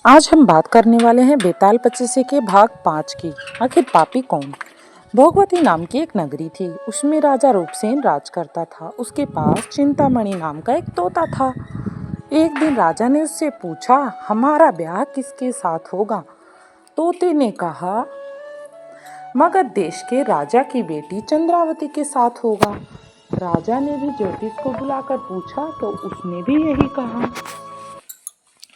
आज हम बात करने वाले हैं बेताल पचीसी के भाग 5 की। आखिर पापी कौन। भोगवती नाम की एक नगरी थी। उसमें राजा रूपसेन राज करता था। उसके पास चिंतामणि नाम का एक तोता था। एक दिन राजा ने उससे पूछा, हमारा ब्याह किसके साथ होगा। तोते ने कहा, मगध देश के राजा की बेटी चंद्रावती के साथ होगा। राजा ने भी ज्योतिष को बुलाकर पूछा तो उसने भी यही कहा।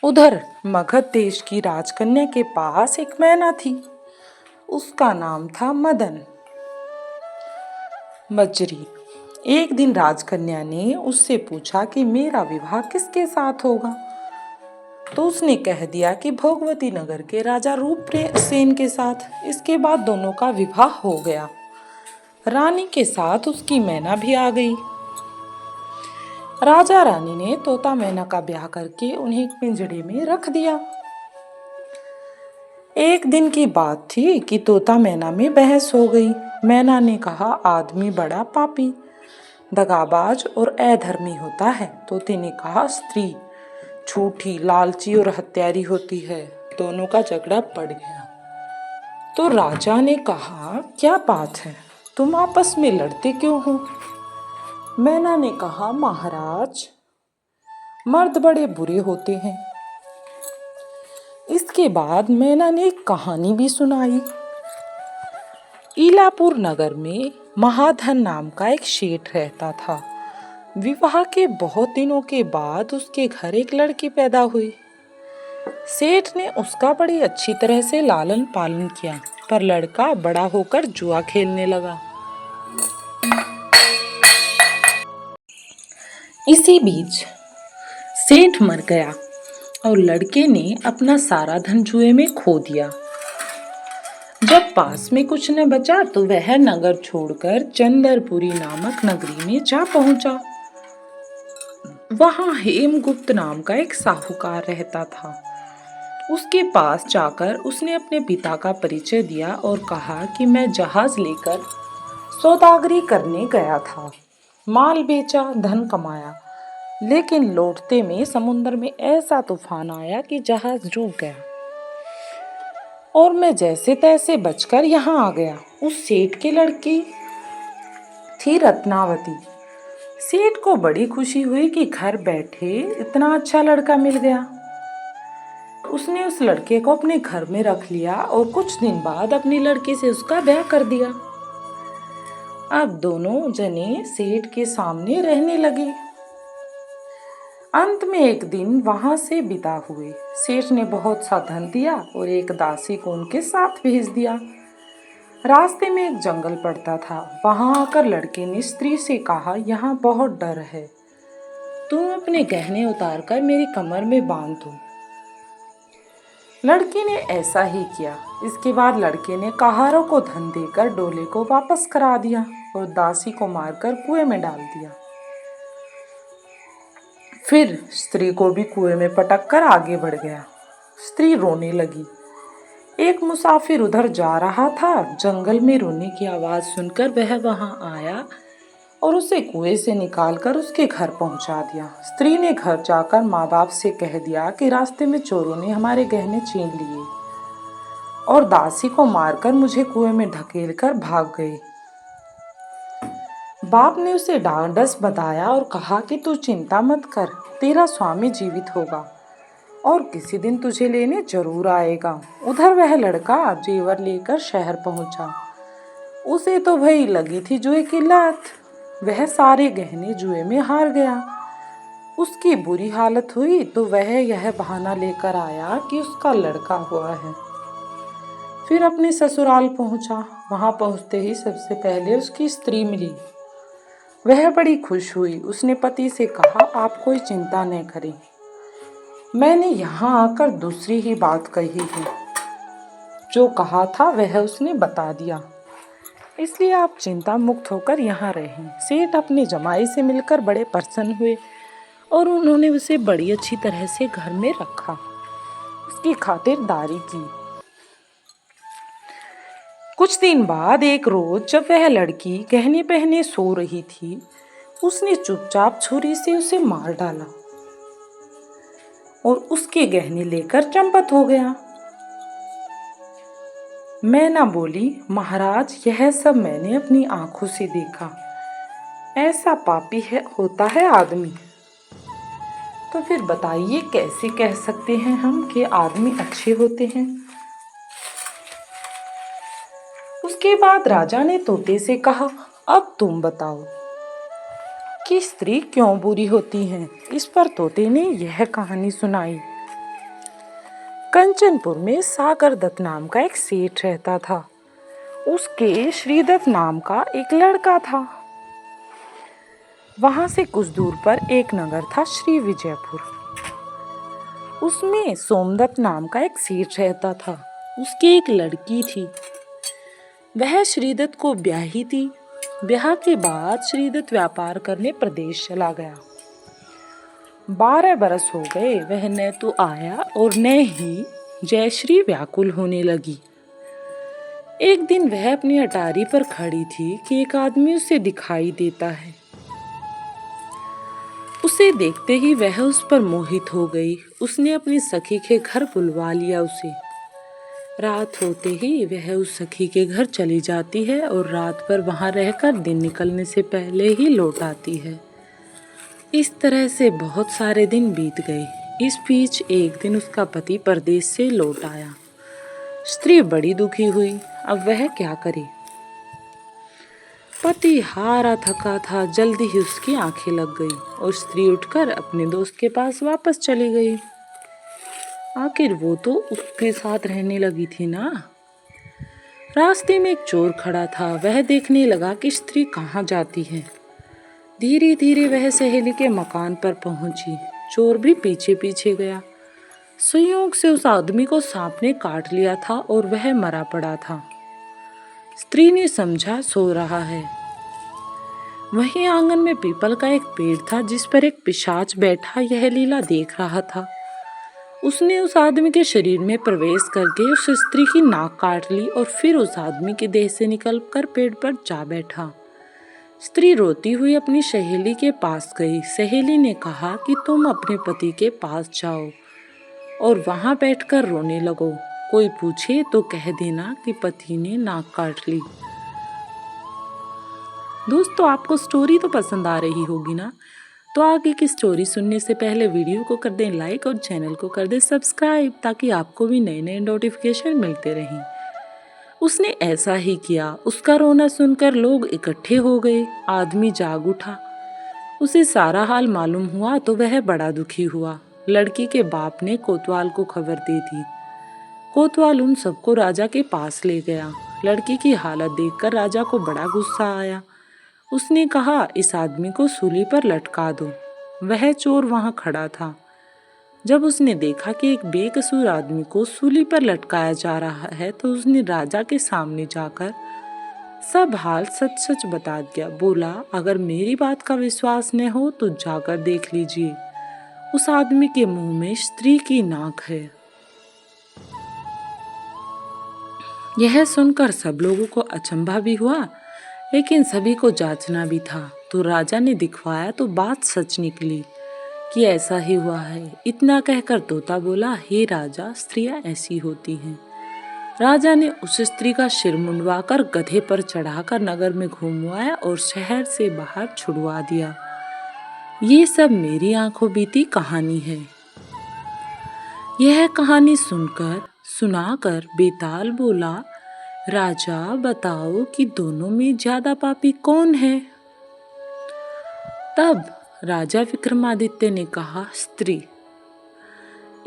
उधर मगध देश की राजकन्या के पास एक मैना थी। उसका नाम था मदन मजरी। एक दिन राजकन्या ने उससे पूछा कि मेरा विवाह किसके साथ होगा। तो उसने कह दिया कि भोगवती नगर के राजा रूपसेन के साथ। इसके बाद दोनों का विवाह हो गया। रानी के साथ उसकी मैना भी आ गई। राजा रानी ने तोता मैना का ब्याह करके उन्हें पिंजड़े में रख दिया। एक दिन की बात थी कि तोता मैना में बहस हो गई। मैना ने कहा, आदमी बड़ा पापी, दगाबाज और अधर्मी होता है। तोते ने कहा, स्त्री झूठी, लालची और हत्यारी होती है। दोनों का झगड़ा पड़ गया। तो राजा ने कहा, क्या बात है, तुम आपस में लड़ते क्यों हो। मैना ने कहा, महाराज, मर्द बड़े बुरे होते हैं। इसके बाद मैना ने एक कहानी भी सुनाई। इलापुर नगर में महाधन नाम का एक सेठ रहता था। विवाह के बहुत दिनों के बाद उसके घर एक लड़की पैदा हुई। सेठ ने उसका बड़ी अच्छी तरह से लालन पालन किया, पर लड़का बड़ा होकर जुआ खेलने लगा। इसी बीच सेठ मर गया और लड़के ने अपना सारा धन जुए में खो दिया। जब पास में कुछ न बचा तो वह नगर छोड़कर चंदरपुरी नामक नगरी में जा पहुंचा। वहां हेमगुप्त नाम का एक साहूकार रहता था। उसके पास जाकर उसने अपने पिता का परिचय दिया और कहा कि मैं जहाज लेकर सौदागरी करने गया था। माल बेचा, धन कमाया, लेकिन लौटते में समुद्र में ऐसा तूफान आया कि जहाज डूब गया और मैं जैसे तैसे बचकर यहाँ आ गया। उस सेठ की लड़की थी रत्नावती। सेठ को बड़ी खुशी हुई कि घर बैठे इतना अच्छा लड़का मिल गया। उसने उस लड़के को अपने घर में रख लिया और कुछ दिन बाद अपनी लड़की से उसका ब्याह कर दिया। अब दोनों जने सेठ के सामने रहने लगे। अंत में एक दिन वहां से विदा हुए। सेठ ने बहुत सा धन दिया और एक दासी को उनके साथ भेज दिया। रास्ते में एक जंगल पड़ता था। वहां आकर लड़के ने स्त्री से कहा, यहाँ बहुत डर है, तुम अपने गहने उतार कर मेरी कमर में बांध दो। लड़की ने ऐसा ही किया। इसके बाद लड़के ने कहारों को धन देकर डोले को वापस करा दिया और दासी को मारकर कुएं में डाल दिया। फिर स्त्री को भी कुएं में पटक कर आगे बढ़ गया। स्त्री रोने लगी। एक मुसाफिर उधर जा रहा था। जंगल में रोने की आवाज सुनकर वह वहां आया और उसे कुएं से निकालकर उसके घर पहुंचा दिया। स्त्री ने घर जाकर माँ बाप से कह दिया कि रास्ते में चोरों ने हमारे गहने छीन लिए और दासी को मारकर मुझे कुएं में ढकेल कर भाग गए। बाप ने उसे ढांढस बताया और कहा कि तू चिंता मत कर, तेरा स्वामी जीवित होगा और किसी दिन तुझे लेने जरूर आएगा। उधर वह लड़का जेवर लेकर शहर पहुंचा। उसे तो भई लगी थी जुए की लत। वह सारे गहने जुए में हार गया। उसकी बुरी हालत हुई तो वह यह बहाना लेकर आया कि उसका लड़का हुआ है। फिर अपने ससुराल पहुंचा। वहां पहुंचते ही सबसे पहले उसकी स्त्री मिली। वह बड़ी खुश हुई। उसने पति से कहा, आप कोई चिंता न करें, मैंने यहाँ आकर दूसरी ही बात कही है। जो कहा था वह उसने बता दिया, इसलिए आप चिंता मुक्त होकर यहाँ रहें। सेठ अपने जमाई से मिलकर बड़े प्रसन्न हुए और उन्होंने उसे बड़ी अच्छी तरह से घर में रखा, उसकी खातिरदारी की। कुछ दिन बाद एक रोज जब वह लड़की गहने पहने सो रही थी, उसने चुपचाप छुरी से उसे मार डाला। और उसके गहने लेकर चंपत हो गया। मैना बोली, महाराज, यह सब मैंने अपनी आंखों से देखा। ऐसा पापी होता है आदमी। तो फिर बताइए, कैसे कह सकते हैं हम कि आदमी अच्छे होते हैं? उसके बाद राजा ने तोते से कहा, अब तुम बताओ कि स्त्री क्यों बुरी होती है। इस पर तोते ने यह कहानी सुनाई। कंचनपुर में सागर दत्त नाम का एक सेठ रहता था। उसके श्रीदत्त नाम का एक लड़का था। वहां से कुछ दूर पर एक नगर था, श्री विजयपुर। उसमें सोमदत्त नाम का एक सेठ रहता था। उसकी एक लड़की थी। वह श्रीदत्त को ब्याही थी। ब्याह के बाद श्रीदत्त व्यापार करने प्रदेश चला गया। 12 बरस हो गए, वह न तो आया और न ही जयश्री व्याकुल होने लगी। एक दिन वह अपनी अटारी पर खड़ी थी कि एक आदमी उसे दिखाई देता है। उसे देखते ही वह उस पर मोहित हो गई। उसने अपनी सखी के घर बुलवा लिया उसे। रात होते ही वह उस सखी के घर चली जाती है और रात भर वहां रहकर दिन निकलने से पहले ही लौट आती है। इस तरह से बहुत सारे दिन बीत गए। इस बीच एक दिन उसका पति परदेश से लौट आया। स्त्री बड़ी दुखी हुई। अब वह क्या करे? पति हारा थका था। जल्दी ही उसकी आंखें लग गई और स्त्री उठकर अपने दोस्त के पास वापस चली गई। आखिर वो तो उसके साथ रहने लगी थी ना। रास्ते में एक चोर खड़ा था। वह देखने लगा कि स्त्री कहाँ जाती है। धीरे धीरे वह सहेली के मकान पर पहुंची। चोर भी पीछे पीछे गया। संयोग से उस आदमी को सांप ने काट लिया था और वह मरा पड़ा था। स्त्री ने समझा सो रहा है। वहीं आंगन में पीपल का एक पेड़ था जिस पर एक पिशाच बैठा यह लीला देख रहा था। उसने उस आदमी के शरीर में प्रवेश करके उस स्त्री की नाक काट ली और फिर उस आदमी के देह से निकलकर पेड़ पर जा बैठा। स्त्री रोती हुई अपनी सहेली के पास गई। सहेली ने कहा कि तुम अपने पति के पास जाओ और वहां बैठकर रोने लगो। कोई पूछे तो कह देना कि पति ने नाक काट ली। दोस्तों, आपको स्टोरी तो पसंद आ रही होगी ना? तो आगे की स्टोरी सुनने से पहले वीडियो को कर दें लाइक और चैनल को कर दें सब्सक्राइब, ताकि आपको भी नए नए नोटिफिकेशन मिलते रहें। उसने ऐसा ही किया। उसका रोना सुनकर लोग इकट्ठे हो गए। आदमी जाग उठा। उसे सारा हाल मालूम हुआ तो वह बड़ा दुखी हुआ। लड़की के बाप ने कोतवाल को खबर दे दी। कोतवाल उन सबको राजा के पास ले गया। लड़की की हालत देखकर राजा को बड़ा गुस्सा आया। उसने कहा, इस आदमी को सूली पर लटका दो। वह चोर वहां खड़ा था। जब उसने देखा कि एक बेकसूर आदमी को सूली पर लटकाया जा रहा है तो उसने राजा के सामने जाकर सब हाल सच सच बता दिया। बोला, अगर मेरी बात का विश्वास न हो तो जाकर देख लीजिए। उस आदमी के मुंह में स्त्री की नाक है। यह सुनकर सब लोगों को अचंभा भी हुआ, लेकिन सभी को जांचना भी था। तो राजा ने दिखवाया तो बात सच निकली कि ऐसा ही हुआ है। इतना कहकर तोता बोला, हे राजा, स्त्रियां ऐसी होती हैं। राजा ने उस स्त्री का सिर मुंडवाकर गधे पर चढ़ाकर नगर में घुमवाया और शहर से बाहर छुड़वा दिया। ये सब मेरी आंखों बीती कहानी है। यह कहानी सुनाकर बेताल बोला, राजा, बताओ कि दोनों में ज्यादा पापी कौन है? तब राजा विक्रमादित्य ने कहा, स्त्री।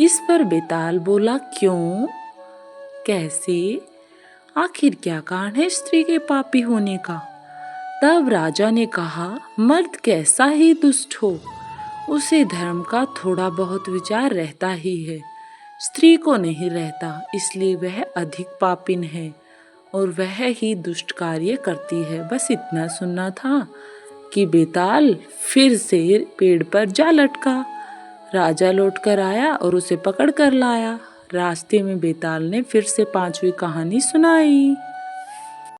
इस पर बेताल बोला, क्यों? कैसे? आखिर क्या कारण है स्त्री के पापी होने का? तब राजा ने कहा, मर्द कैसा ही दुष्ट हो, उसे धर्म का थोड़ा बहुत विचार रहता ही है। स्त्री को नहीं रहता, इसलिए वह अधिक पापिन है और वह ही दुष्ट कार्य करती है। बस इतना सुनना था कि बेताल फिर से पेड़ पर जा लटका। राजा लौटकर आया और उसे पकड़ कर लाया। रास्ते में बेताल ने फिर से 5वीं कहानी सुनाई।